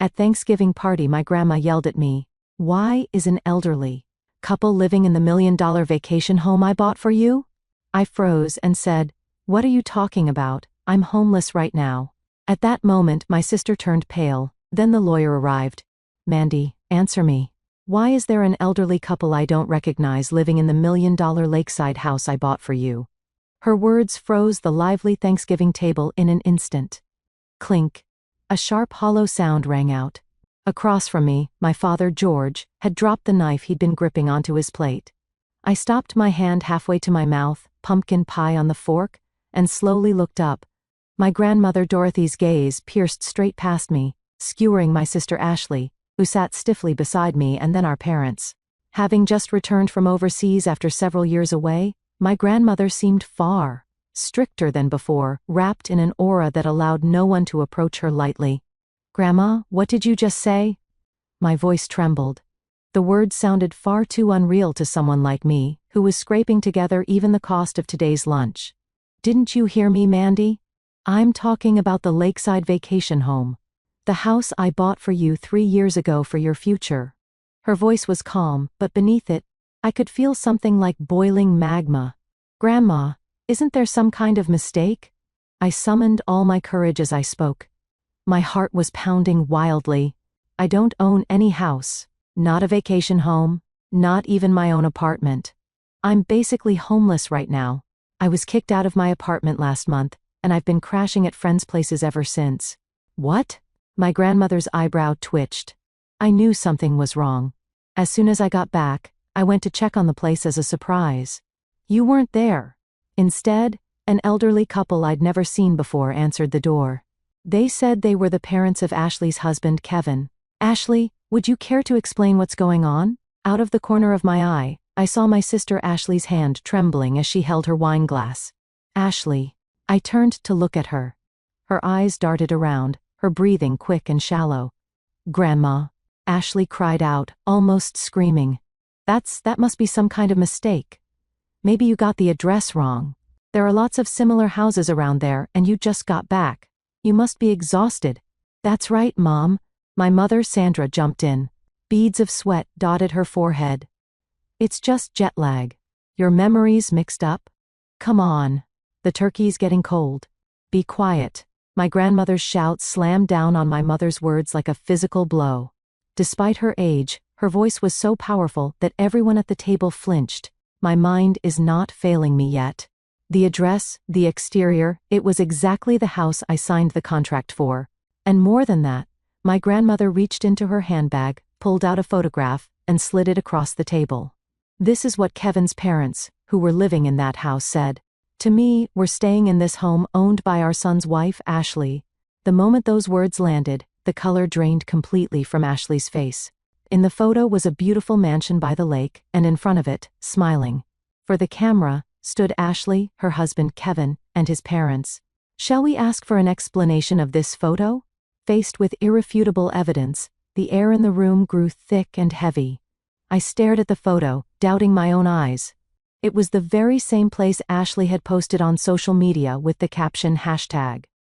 At Thanksgiving party, my grandma yelled at me, "Why is an elderly couple living in the $1 million vacation home I bought for you?" I froze and said, "What are you talking about? I'm homeless right now." At that moment, my sister turned pale. Then the lawyer arrived. "Mandy, answer me. Why is there an elderly couple I don't recognize living in the $1 million lakeside house I bought for you?" Her words froze the lively Thanksgiving table in an instant. Clink. A sharp, hollow sound rang out. Across from me, my father, George, had dropped the knife he'd been gripping onto his plate. I stopped my hand halfway to my mouth, pumpkin pie on the fork, and slowly looked up. My grandmother Dorothy's gaze pierced straight past me, skewering my sister Ashley, who sat stiffly beside me, and then our parents. Having just returned from overseas after several years away, my grandmother seemed far stricter than before, wrapped in an aura that allowed no one to approach her lightly. "Grandma, what did you just say?" My voice trembled. The words sounded far too unreal to someone like me, who was scraping together even the cost of today's lunch. "Didn't you hear me, Mandy? I'm talking about the lakeside vacation home. The house I bought for you 3 years ago for your future." Her voice was calm, but beneath it, I could feel something like boiling magma. "Grandma, isn't there some kind of mistake?" I summoned all my courage as I spoke. My heart was pounding wildly. "I don't own any house. Not a vacation home. Not even my own apartment. I'm basically homeless right now. I was kicked out of my apartment last month, and I've been crashing at friends' places ever since." "What?" My grandmother's eyebrow twitched. I knew something was wrong. As soon as I got back, I went to check on the place as a surprise. "You weren't there." Instead, an elderly couple I'd never seen before answered the door. They said they were the parents of Ashley's husband, Kevin. "Ashley, would you care to explain what's going on?" Out of the corner of my eye, I saw my sister Ashley's hand trembling as she held her wine glass. "Ashley." I turned to look at her. Her eyes darted around, her breathing quick and shallow. "Grandma," Ashley cried out, almost screaming. That must be some kind of mistake. Maybe you got the address wrong. There are lots of similar houses around there, and you just got back. You must be exhausted." "That's right, Mom." My mother, Sandra, jumped in. Beads of sweat dotted her forehead. "It's just jet lag. Your memories mixed up. Come on. The turkey's getting cold. Be quiet." My grandmother's shout slammed down on my mother's words like a physical blow. Despite her age, her voice was so powerful that everyone at the table flinched. My mind is not failing me yet. The address, the exterior, it was exactly the house I signed the contract for. And more than that, my grandmother reached into her handbag, pulled out a photograph, and slid it across the table. "This is what Kevin's parents, who were living in that house, said to me. We're staying in this home owned by our son's wife, Ashley." The moment those words landed, the color drained completely from Ashley's face. In the photo was a beautiful mansion by the lake, and in front of it, smiling for the camera, stood Ashley, her husband Kevin, and his parents. Shall we ask for an explanation of this photo? Faced with irrefutable evidence, the air in the room grew thick and heavy. I stared at the photo, doubting my own eyes. It was the very same place Ashley had posted on social media with the caption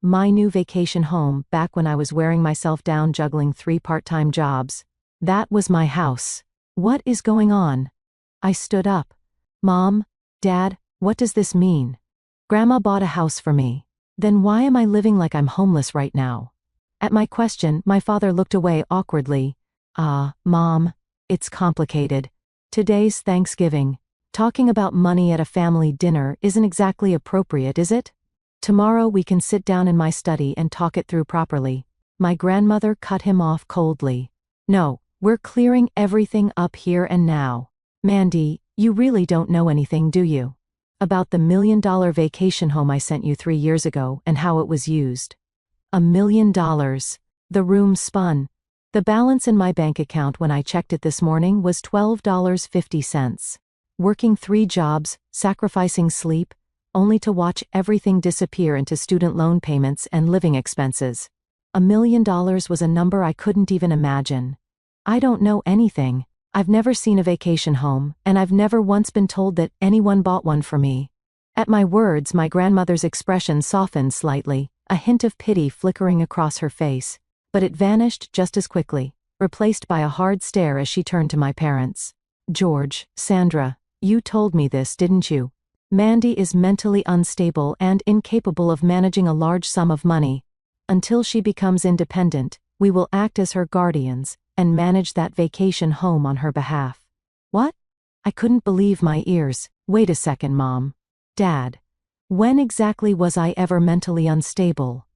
#MyNewVacationHome back when I was wearing myself down juggling 3 part-time jobs. That was my house. What is going on? I stood up. "Mom, Dad, what does this mean? Grandma bought a house for me. Then why am I living like I'm homeless right now?" At my question, my father looked away awkwardly. Mom, it's complicated. Today's Thanksgiving. Talking about money at a family dinner isn't exactly appropriate, is it? Tomorrow we can sit down in my study and talk it through properly." My grandmother cut him off coldly. "No, we're clearing everything up here and now. Mandy, you really don't know anything, do you? About the $1 million vacation home I sent you 3 years ago and how it was used." $1 million. The room spun. The balance in my bank account when I checked it this morning was $12.50. Working 3 jobs, sacrificing sleep, only to watch everything disappear into student loan payments and living expenses. $1 million was a number I couldn't even imagine. I don't know anything. I've never seen a vacation home, and I've never once been told that anyone bought one for me. At my words, my grandmother's expression softened slightly, a hint of pity flickering across her face. but it vanished just as quickly, replaced by a hard stare as she turned to my parents. George, Sandra, you told me this, didn't you? Mandy is mentally unstable and incapable of managing a large sum of money. Until she becomes independent, we will act as her guardians and manage that vacation home on her behalf. What? I couldn't believe my ears. Wait a second, Mom. Dad. When exactly was I ever mentally unstable?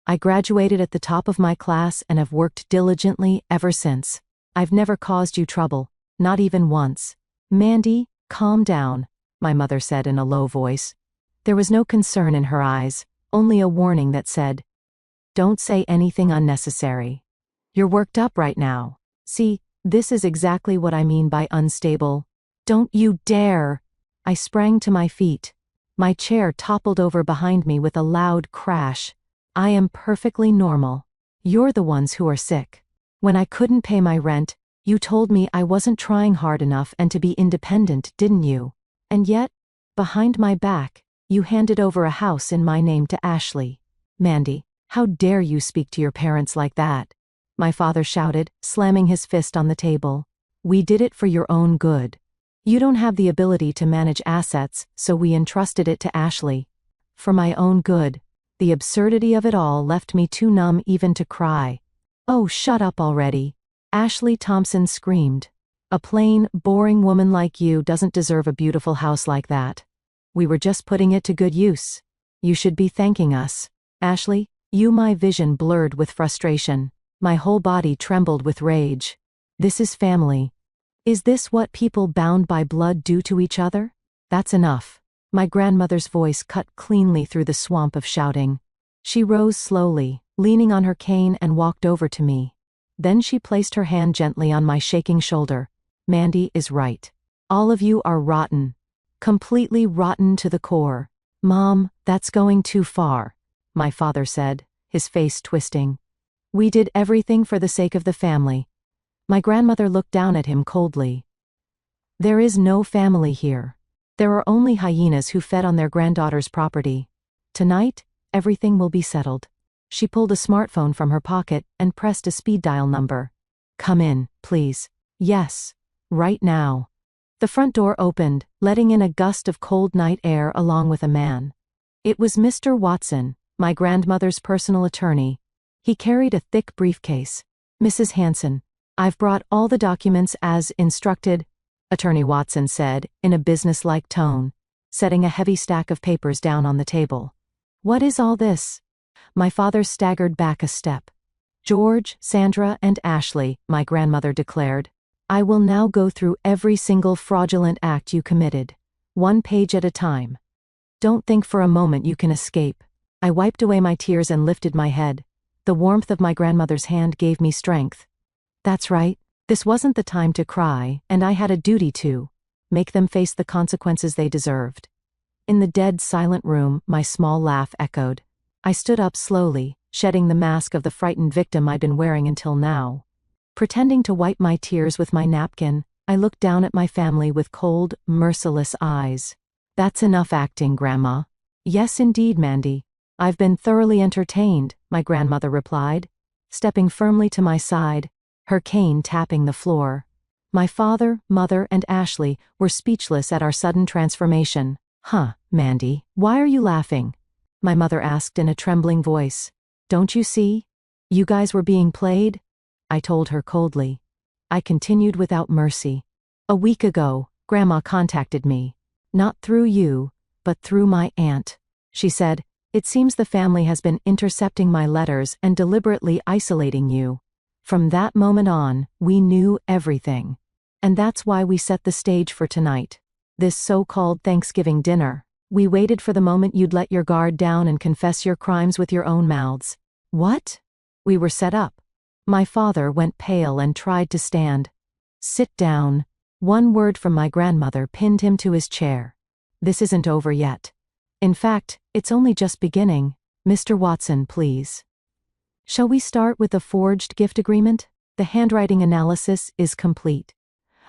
I graduated at the top of my class and have worked diligently ever since. I've never caused you trouble, not even once. Mandy, calm down, my mother said in a low voice. There was no concern in her eyes, only a warning that said, "Don't say anything unnecessary. You're worked up right now. See, this is exactly what I mean by unstable. Don't you dare!" I sprang to my feet. My chair toppled over behind me with a loud crash. I am perfectly normal. You're the ones who are sick. When I couldn't pay my rent, you told me I wasn't trying hard enough and to be independent, didn't you? And yet, behind my back, you handed over a house in my name to Ashley. Mandy, how dare you speak to your parents like that? My father shouted, slamming his fist on the table. We did it for your own good. You don't have the ability to manage assets, so we entrusted it to Ashley. For my own good. The absurdity of it all left me too numb even to cry. Oh, shut up already. Ashley Thompson screamed. A plain, boring woman like you doesn't deserve a beautiful house like that. We were just putting it to good use. You should be thanking us. Ashley, my vision blurred with frustration. My whole body trembled with rage. This is family. Is this what people bound by blood do to each other? That's enough. My grandmother's voice cut cleanly through the swamp of shouting. She rose slowly, leaning on her cane, and walked over to me. Then she placed her hand gently on my shaking shoulder. Mandy is right. All of you are rotten. Completely rotten to the core. Mom, that's going too far, my father said, his face twisting. We did everything for the sake of the family. My grandmother looked down at him coldly. There is no family here. There are only hyenas who fed on their granddaughter's property. Tonight, everything will be settled. She pulled a smartphone from her pocket and pressed a speed dial number. Come in, please. Yes. Right now. The front door opened, letting in a gust of cold night air along with a man. It was Mr. Watson, my grandmother's personal attorney. He carried a thick briefcase. Mrs. Hanson, I've brought all the documents as instructed, Attorney Watson said, in a businesslike tone, setting a heavy stack of papers down on the table. What is all this? My father staggered back a step. George, Sandra, and Ashley, my grandmother declared. I will now go through every single fraudulent act you committed, 1 page at a time. Don't think for a moment you can escape. I wiped away my tears and lifted my head. The warmth of my grandmother's hand gave me strength. That's right. This wasn't the time to cry, and I had a duty to make them face the consequences they deserved. In the dead, silent room, my small laugh echoed. I stood up slowly, shedding the mask of the frightened victim I'd been wearing until now. Pretending to wipe my tears with my napkin, I looked down at my family with cold, merciless eyes. That's enough acting, Grandma. Yes, indeed, Mandy. I've been thoroughly entertained, my grandmother replied, stepping firmly to my side, her cane tapping the floor. My father, mother, and Ashley were speechless at our sudden transformation. Huh, Mandy, why are you laughing? My mother asked in a trembling voice. Don't you see? You guys were being played? I told her coldly. I continued without mercy. A week ago, Grandma contacted me. Not through you, but through my aunt. She said, it seems the family has been intercepting my letters and deliberately isolating you. From that moment on, we knew everything. And that's why we set the stage for tonight. This so-called Thanksgiving dinner. We waited for the moment you'd let your guard down and confess your crimes with your own mouths. What? We were set up. My father went pale and tried to stand. Sit down. One word from my grandmother pinned him to his chair. This isn't over yet. In fact, it's only just beginning. Mr. Watson, please. Shall we start with the forged gift agreement? The handwriting analysis is complete.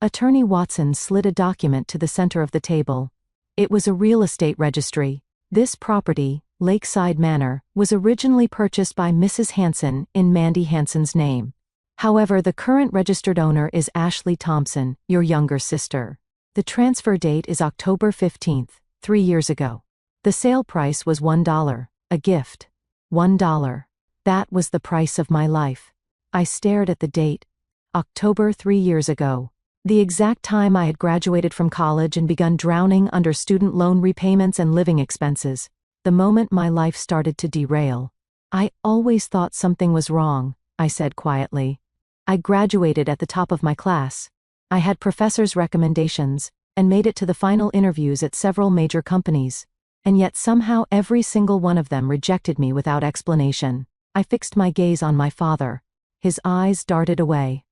Attorney Watson slid a document to the center of the table. It was a real estate registry. This property, Lakeside Manor, was originally purchased by Mrs. Hanson in Mandy Hanson's name. However, the current registered owner is Ashley Thompson, your younger sister. The transfer date is October 15th, 3 years ago. The sale price was $1, a gift. $1. That was the price of my life. I stared at the date. October 3 years ago. The exact time I had graduated from college and begun drowning under student loan repayments and living expenses. The moment my life started to derail. I always thought something was wrong, I said quietly. I graduated at the top of my class. I had professors' recommendations, and made it to the final interviews at several major companies. And yet somehow every single one of them rejected me without explanation. I fixed my gaze on my father. His eyes darted away.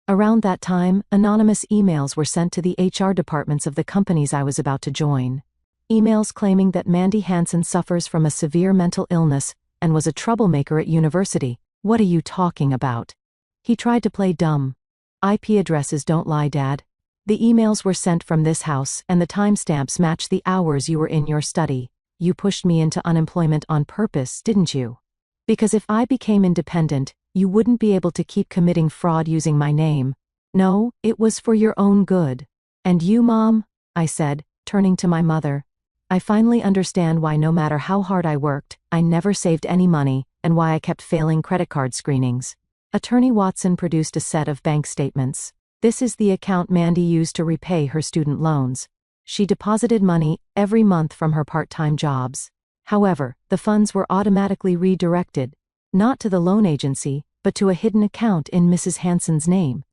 Around that time, anonymous emails were sent to the HR departments of the companies I was about to join. Emails claiming that Mandy Hanson suffers from a severe mental illness and was a troublemaker at university. What are you talking about? He tried to play dumb. IP addresses don't lie, Dad. The emails were sent from this house and the timestamps match the hours you were in your study. You pushed me into unemployment on purpose, didn't you? Because if I became independent, you wouldn't be able to keep committing fraud using my name. No, it was for your own good. And you, Mom? I said, turning to my mother. I finally understand why no matter how hard I worked, I never saved any money, and why I kept failing credit card screenings. Attorney Watson produced a set of bank statements. This is the account Mandy used to repay her student loans. She deposited money every month from her part-time jobs. However, the funds were automatically redirected, not to the loan agency, but to a hidden account in Mrs. Hanson's name.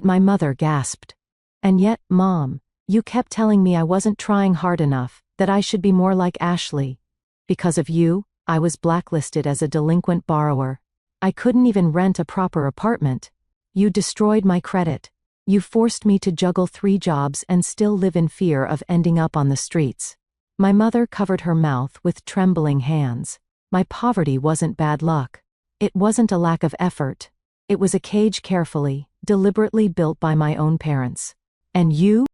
My mother gasped. And yet, Mom, you kept telling me I wasn't trying hard enough, that I should be more like Ashley. Because of you, I was blacklisted as a delinquent borrower. I couldn't even rent a proper apartment. You destroyed my credit. You forced me to juggle 3 jobs and still live in fear of ending up on the streets. My mother covered her mouth with trembling hands. My poverty wasn't bad luck. It wasn't a lack of effort. It was a cage carefully, deliberately built by my own parents. And you?